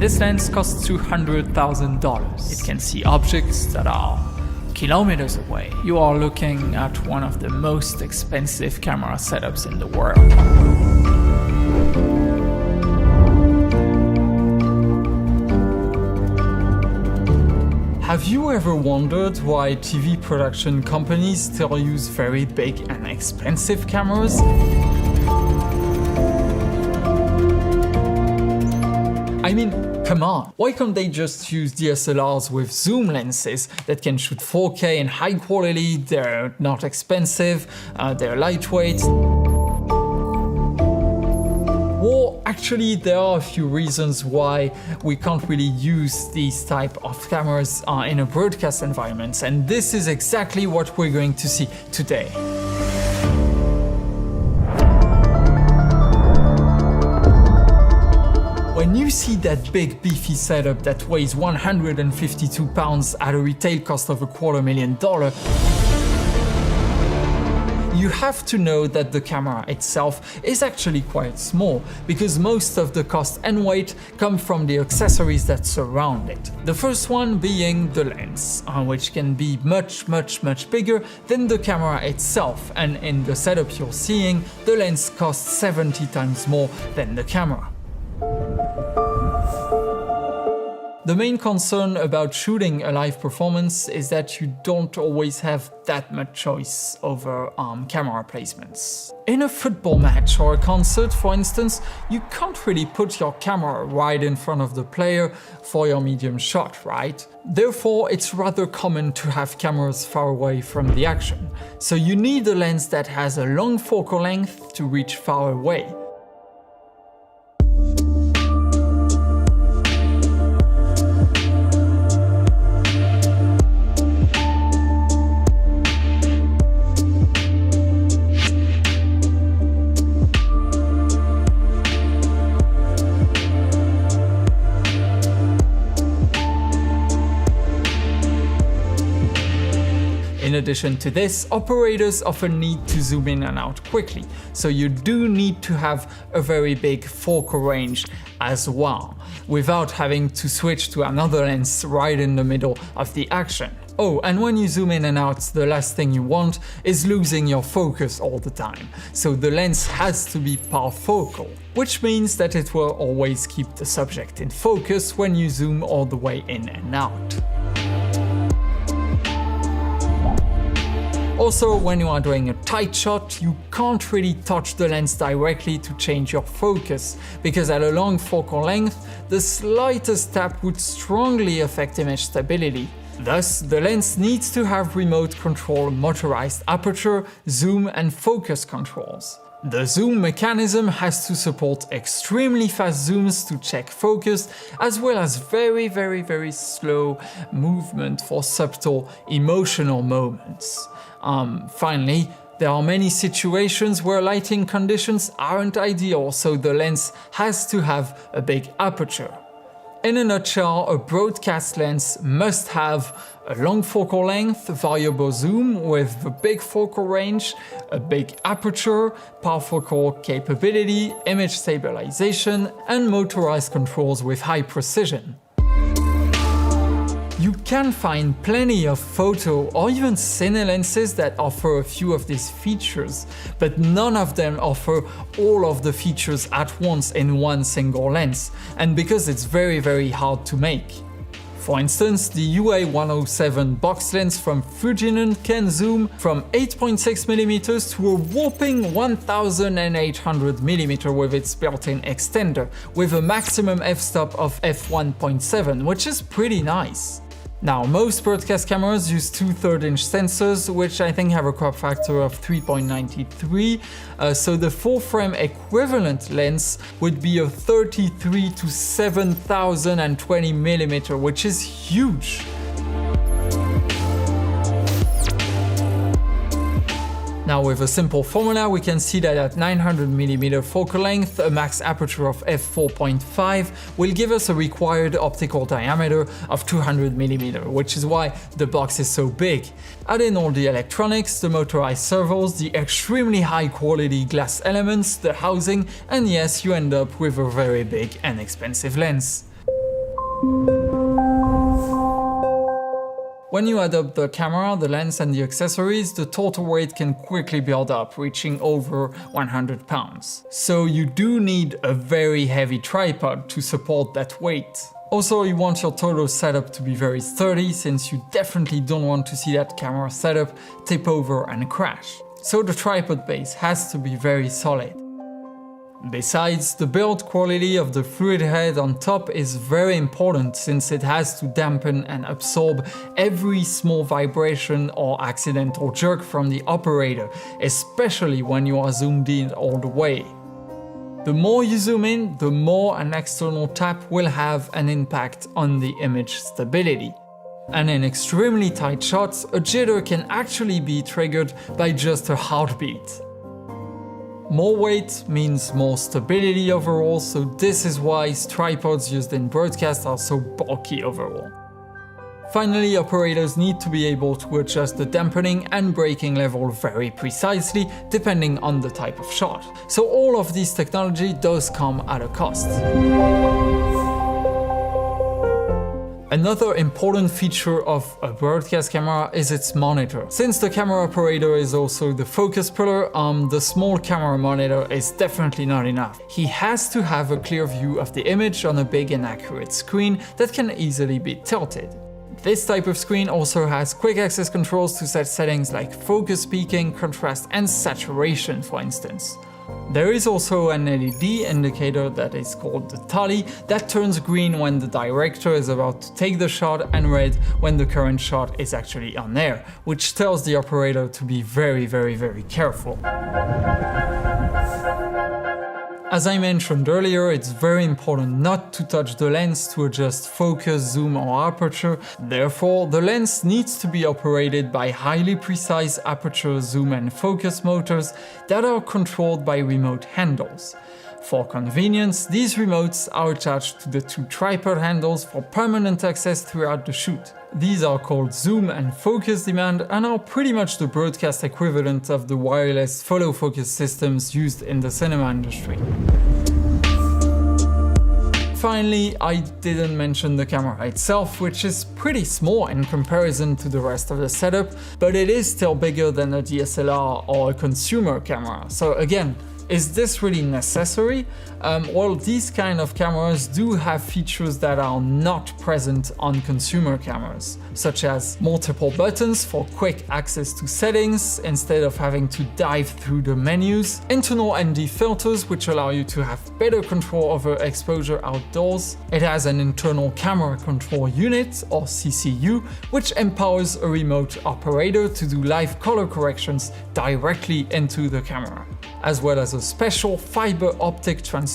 This lens costs $200,000. It can see objects that are kilometers away. You are looking at one of the most expensive camera setups in the world. Have you ever wondered why TV production companies still use very big and expensive cameras? I mean, come on, why can't they just use DSLRs with zoom lenses that can shoot 4K in high quality, they're not expensive, they're lightweight? Well, actually, there are a few reasons why we can't really use these type of cameras in a broadcast environment, and this is exactly what we're going to see today. When you see that big beefy setup that weighs 152 pounds at a retail cost of $250,000, you have to know that the camera itself is actually quite small, because most of the cost and weight come from the accessories that surround it. The first one being the lens, which can be much bigger than the camera itself, and in the setup you're seeing, the lens costs 70 times more than the camera. The main concern about shooting a live performance is that you don't always have that much choice over camera placements. In a football match or a concert, for instance, you can't really put your camera right in front of the player for your medium shot, right? Therefore, it's rather common to have cameras far away from the action. So you need a lens that has a long focal length to reach far away. In addition to this, operators often need to zoom in and out quickly, so you do need to have a very big focal range as well, without having to switch to another lens right in the middle of the action. Oh, and when you zoom in and out, the last thing you want is losing your focus all the time, so the lens has to be parfocal, which means that it will always keep the subject in focus when you zoom all the way in and out. Also, when you are doing a tight shot, you can't really touch the lens directly to change your focus, because at a long focal length, the slightest tap would strongly affect image stability. Thus, the lens needs to have remote control motorized aperture, zoom and focus controls. The zoom mechanism has to support extremely fast zooms to check focus, as well as very slow movement for subtle emotional moments. Finally, there are many situations where lighting conditions aren't ideal, so the lens has to have a big aperture. In a nutshell, a broadcast lens must have a long focal length, variable zoom with a big focal range, a big aperture, parfocal capability, image stabilization, and motorized controls with high precision. You can find plenty of photo or even cine lenses that offer a few of these features, but none of them offer all of the features at once in one single lens, and because it's very hard to make. For instance, the UA107 box lens from Fujinon can zoom from 8.6mm to a whopping 1800mm with its built-in extender, with a maximum f-stop of f1.7, which is pretty nice. Now, most broadcast cameras use 2/3 inch sensors, which I think have a crop factor of 3.93, so the full-frame equivalent lens would be a 33 to 7020mm, which is huge. Now, with a simple formula, we can see that at 900mm focal length, a max aperture of f4.5 will give us a required optical diameter of 200mm, which is why the box is so big. Add in all the electronics, the motorized servos, the extremely high quality glass elements, the housing, and yes, you end up with a very big and expensive lens. When you add up the camera, the lens and the accessories, the total weight can quickly build up, reaching over 100 pounds. So you do need a very heavy tripod to support that weight. Also, you want your total setup to be very sturdy, since you definitely don't want to see that camera setup tip over and crash. So the tripod base has to be very solid. Besides, the build quality of the fluid head on top is very important, since it has to dampen and absorb every small vibration or accidental jerk from the operator, especially when you are zoomed in all the way. The more you zoom in, the more an external tap will have an impact on the image stability. And in extremely tight shots, a jitter can actually be triggered by just a heartbeat. More weight means more stability overall, so this is why tripods used in broadcast are so bulky overall. Finally, operators need to be able to adjust the dampening and braking level very precisely, depending on the type of shot. So all of this technology does come at a cost. Another important feature of a broadcast camera is its monitor. Since the camera operator is also the focus puller, the small camera monitor is definitely not enough. He has to have a clear view of the image on a big and accurate screen that can easily be tilted. This type of screen also has quick access controls to set settings like focus peaking, contrast and saturation, for instance. There is also an LED indicator that is called the tally that turns green when the director is about to take the shot and red when the current shot is actually on air, which tells the operator to be very careful. As I mentioned earlier, it's very important not to touch the lens to adjust focus, zoom or aperture. Therefore, the lens needs to be operated by highly precise aperture, zoom and focus motors that are controlled by remote handles. For convenience, these remotes are attached to the two tripod handles for permanent access throughout the shoot. These are called zoom and focus demand and are pretty much the broadcast equivalent of the wireless follow focus systems used in the cinema industry. Finally, I didn't mention the camera itself, which is pretty small in comparison to the rest of the setup, but it is still bigger than a DSLR or a consumer camera. So again, is this really necessary? Well, these kind of cameras do have features that are not present on consumer cameras, such as multiple buttons for quick access to settings instead of having to dive through the menus, internal ND filters which allow you to have better control over exposure outdoors. It has an internal camera control unit, or CCU, which empowers a remote operator to do live color corrections directly into the camera, as well as a special fiber optic transmission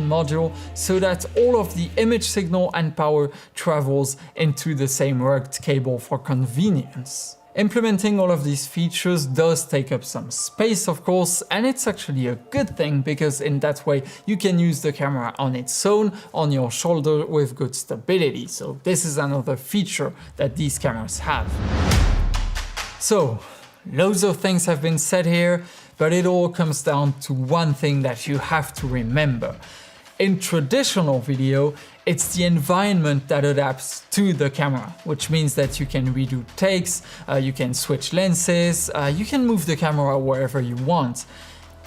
module so that all of the image signal and power travels into the same rugged cable for convenience. Implementing all of these features does take up some space, of course, and it's actually a good thing because in that way you can use the camera on its own on your shoulder with good stability. So this is another feature that these cameras have. So, loads of things have been said here, but it all comes down to one thing that you have to remember. In traditional video, it's the environment that adapts to the camera, which means that you can redo takes, you can switch lenses, you can move the camera wherever you want.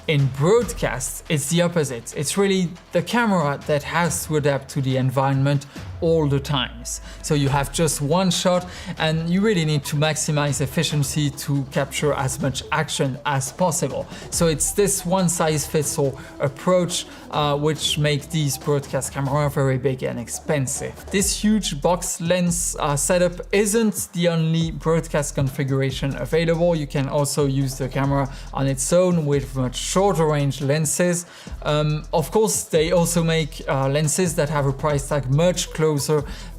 In broadcast, it's the opposite. It's really the camera that has to adapt to the environment all the times. So you have just one shot and you really need to maximize efficiency to capture as much action as possible. So it's this one-size-fits-all approach which makes these broadcast cameras very big and expensive. This huge box lens setup isn't the only broadcast configuration available. You can also use the camera on its own with much shorter range lenses. Of course, they also make lenses that have a price tag much closer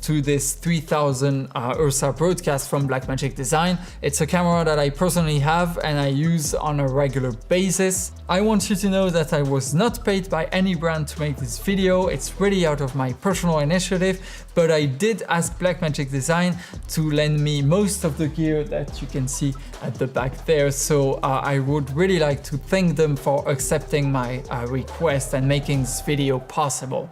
to this 3000 Ursa broadcast from Blackmagic design. It's a camera that I personally have and I use on a regular basis. I want you to know that I was not paid by any brand to make this video. It's really out of my personal initiative, but I did ask Blackmagic Design to lend me most of the gear that you can see at the back there. So I would really like to thank them for accepting my request and making this video possible.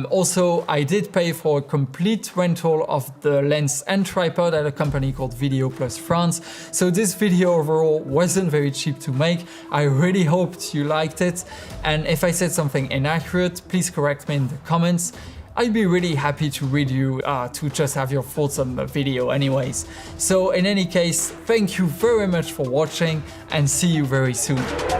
Also, I did pay for for a complete rental of the lens and tripod at a company called Video Plus France. So this video overall wasn't very cheap to make. I really hoped you liked it. And if I said something inaccurate, please correct me in the comments. I'd be really happy to read you to just have your thoughts on the video anyways. So in any case, thank you very much for watching and see you very soon.